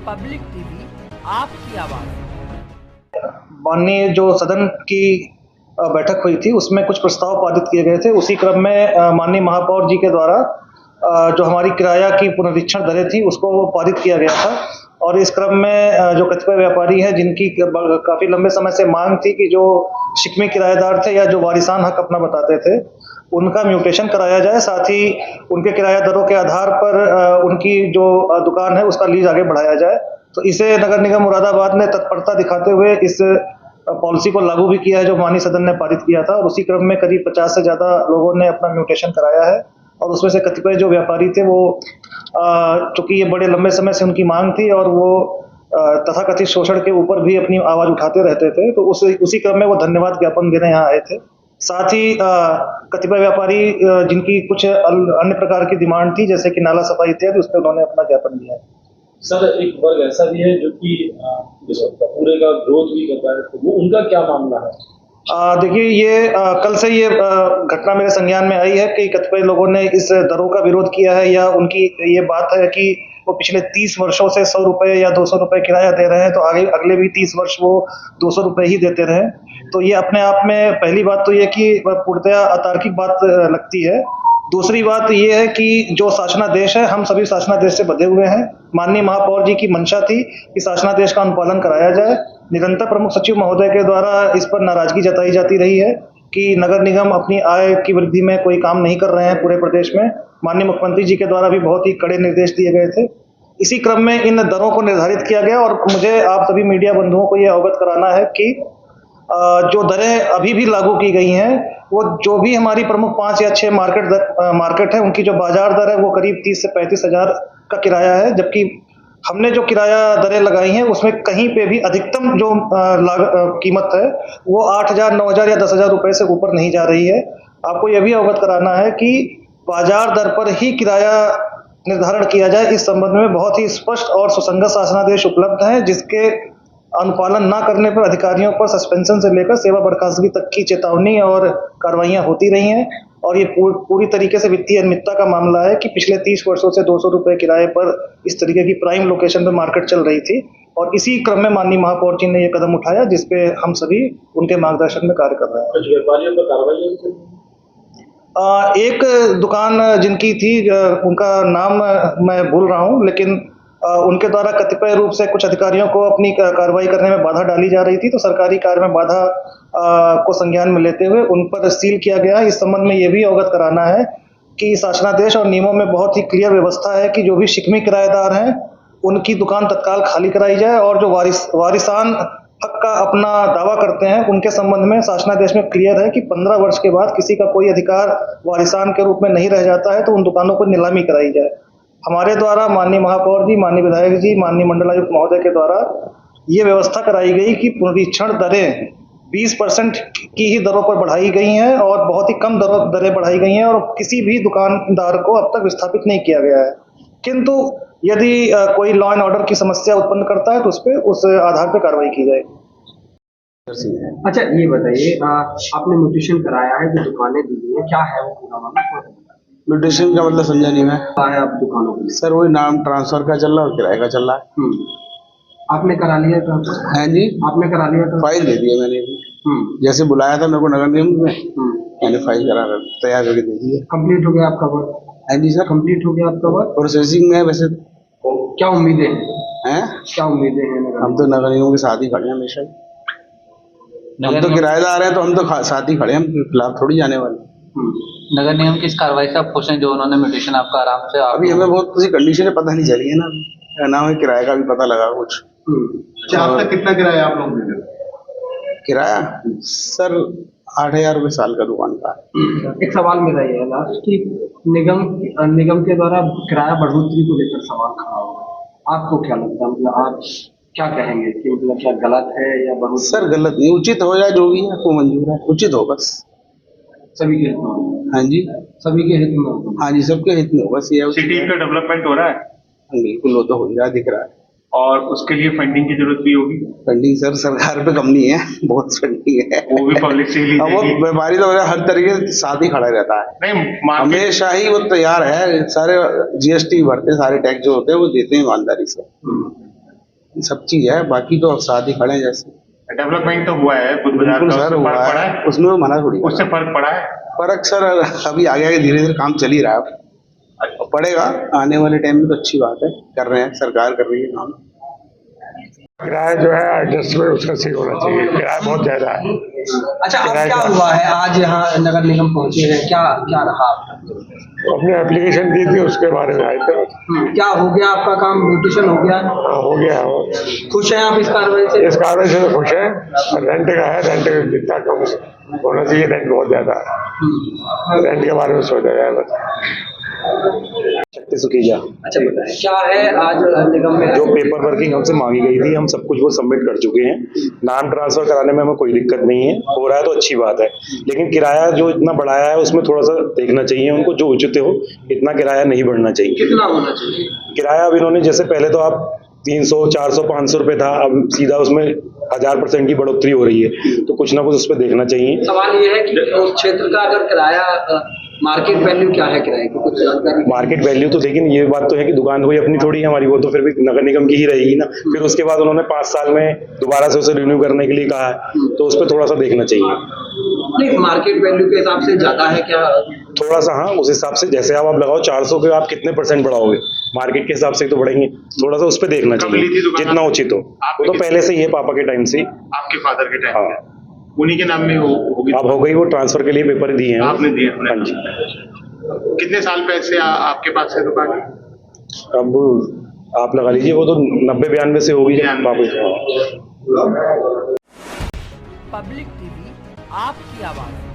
Public TV आपकी आवाज़। माननीय जो सदन की बैठक हुई थी उसमें कुछ प्रस्ताव पारित किए गए थे। उसी क्रम में माननीय महापौर जी के द्वारा जो हमारी किराया की पुनरीक्षण दरें थी उसको पारित किया गया था। और इस क्रम में जो कतिपय व्यापारी हैं जिनकी काफ़ी लंबे समय से मांग थी कि जो शिकमी किराएदार थे या जो वारिसान हक अपना बताते थे उनका म्यूटेशन कराया जाए, साथ ही उनके किराया दरों के आधार पर उनकी जो दुकान है उसका लीज आगे बढ़ाया जाए। तो इसे नगर निगम मुरादाबाद ने तत्परता दिखाते हुए इस पॉलिसी को लागू भी किया है जो माननीय सदन ने पारित किया था। और उसी क्रम में करीब 50 से ज़्यादा लोगों ने अपना म्यूटेशन कराया है। और उसमें से कतिपय जो व्यापारी थे वो चूंकि ये बड़े लंबे समय से उनकी मांग थी और वो तथाकथित शोषण के ऊपर भी अपनी आवाज़ उठाते रहते थे, तो उसी क्रम में वो धन्यवाद ज्ञापन देने यहाँ आए थे। साथ ही कतिपय व्यापारी जिनकी कुछ अन्य प्रकार की डिमांड थी जैसे कि नाला सफाई इत्यादि, उस पर उन्होंने अपना ज्ञापन दिया है। सर, एक वर्ग ऐसा भी है जो कि पूरे का विरोध भी करता है, तो वो उनका क्या मामला है? देखिए, ये कल से ये घटना मेरे संज्ञान में आई है कि कतिपय लोगों ने इस दरों का विरोध किया है, या उनकी ये बात है कि वो पिछले 30 वर्षों से 100 रुपये या 200 रुपये किराया दे रहे हैं, तो आगे अगले भी 30 वर्ष वो 200 रुपये ही देते रहे। तो ये अपने आप में पहली बात तो ये कि पूर्णतया अतार्किक बात लगती है। दूसरी बात ये है कि जो शासनादेश है, हम सभी शासनादेश से बंधे हुए हैं। माननीय महापौर जी की मंशा थी कि शासनादेश का अनुपालन कराया जाए। निरंतर प्रमुख सचिव महोदय के द्वारा इस पर नाराजगी जताई जाती रही है कि नगर निगम अपनी आय की वृद्धि में कोई काम नहीं कर रहे हैं पूरे प्रदेश में। माननीय मुख्यमंत्री जी के द्वारा भी बहुत ही कड़े निर्देश दिए गए थे। इसी क्रम में इन दरों को निर्धारित किया गया और मुझे आप सभी मीडिया बंधुओं को यह अवगत कराना है कि जो दरें अभी भी लागू की गई हैं वो जो भी हमारी प्रमुख 5 या 6 मार्केट है उनकी जो बाजार दर है वो करीब 30 से 35 हज़ार का किराया है, जबकि हमने जो किराया दरें लगाई हैं उसमें कहीं पे भी अधिकतम जो कीमत है वो 8,000, 9,000 या 10,000 रुपये से ऊपर नहीं जा रही है। आपको यह भी अवगत कराना है कि बाजार दर पर ही किराया निर्धारण किया जाए, इस संबंध में बहुत ही स्पष्ट और सुसंगत शासनादेश उपलब्ध हैं, जिसके अनुपालन न करने पर अधिकारियों पर सस्पेंशन से लेकर सेवा बर्खास्तगी तक की चेतावनी और कार्रवाइयां होती रही हैं। और ये पूरी तरीके से वित्तीय अनियमितता का मामला है कि पिछले 30 वर्षों से 200 रुपये किराए पर इस तरीके की प्राइम लोकेशन पर मार्केट चल रही थी। और इसी क्रम में माननीय महापौर जी ने ये कदम उठाया जिसपे हम सभी उनके मार्गदर्शन में कार्य कर रहे हैं। कुछ व्यापारियों पर कार्रवाई एक दुकान जिनकी थी उनका नाम मैं भूल रहा हूँ, लेकिन उनके द्वारा कतिपय रूप से कुछ अधिकारियों को अपनी कार्रवाई करने में बाधा डाली जा रही थी, तो सरकारी कार्य में बाधा को संज्ञान में लेते हुए उन पर सील किया गया है। इस संबंध में ये भी अवगत कराना है कि शासनादेश और नियमों में बहुत ही क्लियर व्यवस्था है कि जो भी शिकमी किराएदार हैं उनकी दुकान तत्काल खाली कराई जाए, और जो वारिसान हक का अपना दावा करते हैं उनके संबंध में शासनादेश में क्लियर है कि 15 वर्ष के बाद किसी का कोई अधिकार वारिसान के रूप में नहीं रह जाता है तो उन दुकानों को नीलामी कराई जाए। हमारे द्वारा माननीय महापौर जी, माननीय विधायक जी, माननीय मंडलायुक्त महोदय के द्वारा ये व्यवस्था कराई गई कि पुनरीक्षण दरें 20% की ही दरों पर बढ़ाई गई हैं और बहुत ही कम दरें बढ़ाई गई हैं, और किसी भी दुकानदार को अब तक विस्थापित नहीं किया गया है। किंतु यदि कोई लॉ एंड ऑर्डर की समस्या उत्पन्न करता है तो उस आधार पर कार्रवाई की जाएगी। अच्छा, ये बताइए, आपने म्यूटेशन कराया है, जो दुकानें दी है, क्या है वो पूरा मामला? म्यूटेशन का मतलब समझा नहीं मैं। है आप दुकानों के? सर वही नाम ट्रांसफर का चल रहा है और किराए का चल रहा है। आपने करा लिया ट्रांसफर? है जी, आपने करा लिया ट्रांसफर? फाइल दे दी है मैंने भी। जैसे बुलाया था मेरे को नगर निगम में, मैंने फाइल करा कर तैयार करके दे दी है। कंप्लीट हो गया आपका वर्क? है जी सर, कंप्लीट हो गया आपका वर्क? प्रोसेसिंग में है। वैसे क्या उम्मीदें हैं? क्या उम्मीदें हैं? हम तो नगर निगम के साथ ही खड़े हैं हमेशा। हम तो किराएदार हैं तो हम तो साथ ही खड़े हैं, हम खिलाफ थोड़ी जाने वाले। नगर निगम की इस कार्रवाई से आप खुश हैं जो उन्होंने म्यूटेशन आपका आराम से? अभी हमें बहुत सी कंडीशन पता नहीं चली है ना हमें किराए का भी पता लगा कुछ। अब तक कितना किराया आप लोग दे? किराया सर 8,000 रुपये साल का दुकान का। एक सवाल मेरा ये है लास्ट कि निगम के द्वारा किराया बढ़ोतरी को लेकर सवाल खड़ा हुआ, आपको क्या लगता है? मतलब आप क्या कहेंगे कि मतलब क्या गलत है या बढ़ोतरी? सर गलत नहीं, उचित हो जाए, जो भी है वो मंजूर है, उचित हो बस। सभी के हित में? हाँ जी, सभी के हित में? हाँ जी, सबके हित में हो बस। ये सिटी का डेवलपमेंट हो रहा है? बिल्कुल, वो तो हो रहा है, दिख रहा है। और उसके लिए फंडिंग की जरूरत भी होगी? फंडिंग सर सरकार पे कम नहीं है, बहुत फंडिंग है। वो भी पब्लिक से ही वो व्यापारी तो हर तरीके से साथ ही खड़ा रहता है। नहीं, हमेशा ही वो तैयार है, सारे GST भरते, सारे टैक्स जो होते हैं वो देते हैं ईमानदारी से। सब चीज है, बाकी तो साथ ही खड़े हैं जैसे। डेवलपमेंट तो हुआ है बुद्ध बाजार बिल्कुल का, सर उससे हुआ फर्क पड़ा है, है? उसमें तो मना थोड़ी है। उससे फर्क पड़ा है? फर्क सर अभी आगे आगे धीरे धीरे काम चल ही रहा है, अब पड़ेगा आने वाले टाइम में, तो अच्छी बात है, कर रहे हैं, सरकार कर रही है काम। किराया जो है एडजस्टमेंट उसका सही होना चाहिए, किराया बहुत ज्यादा है। अच्छा, अब क्या हुआ है आज यहाँ नगर निगम पहुंचे हैं, क्या क्या रहा आपका? अपने एप्लीकेशन दी थी, उसके बारे में आए थे। क्या हो गया आपका काम, म्यूटेशन हो गया? हाँ, हो गया है वो। खुश हैं आप इस कार्रवाई से? इस कार्य से तो खुश है। रेंट का है, रेंट जितना कम होना चाहिए, रेंट बहुत ज्यादा है, रेंट के बारे में सोचा जाए बस। शक्ति सुखीजा। अच्छा बताएं, क्या है आज निगम में? जो पेपर वर्किंग हमसे मांगी गई थी, हम सब कुछ वो सबमिट कर चुके हैं। नाम ट्रांसफर कराने में हमें कोई दिक्कत नहीं है, हो रहा है तो अच्छी बात है। लेकिन किराया जो इतना बढ़ाया है उसमें थोड़ा सा देखना चाहिए उनको, जो उचित हो, इतना किराया नहीं बढ़ना चाहिए। कितना होना चाहिए किराया अब इन्होंने, जैसे पहले तो आप 300, 400, 500 रुपए था, अब सीधा उसमें 1000% की बढ़ोतरी हो रही है, तो कुछ ना कुछ उस पर देखना चाहिए। सवाल ये है कि उस क्षेत्र का अगर किराया मार्केट वैल्यू क्या है किराए की, कुछ जानकारी? मार्केट वैल्यू तो, लेकिन ये बात तो है कि दुकान कोई अपनी थोड़ी है हमारी, वो तो फिर भी नगर निगम की ही रहेगी ना। फिर उसके बाद उन्होंने 5 साल में दोबारा से उसे रिन्यू करने के लिए कहा है, तो उस पर थोड़ा सा देखना चाहिए। नहीं, मार्केट वैल्यू के हिसाब से ज्यादा है क्या? थोड़ा सा हाँ, उस हिसाब से जैसे आप लगाओ 400 के, आप कितने % बढ़ाओगे, मार्केट के हिसाब से तो बढ़ेंगे, थोड़ा सा उस पर देखना कब ली थी चाहिए दुकान जितना उचित हो। वो तो पहले से ही है, पापा के टाइम से ही। आपके फादर के टाइम हाँ, में उन्हीं के नाम में होगी? अब हो गई, वो ट्रांसफर के लिए पेपर दिए हैं। आपने दिए? हाँ जी। कितने साल पहले आपके पास है दुकान? अब आप लगा लीजिए, वो तो 90-92 से होगी वापस। पब्लिक टीवी आपकी आवाज।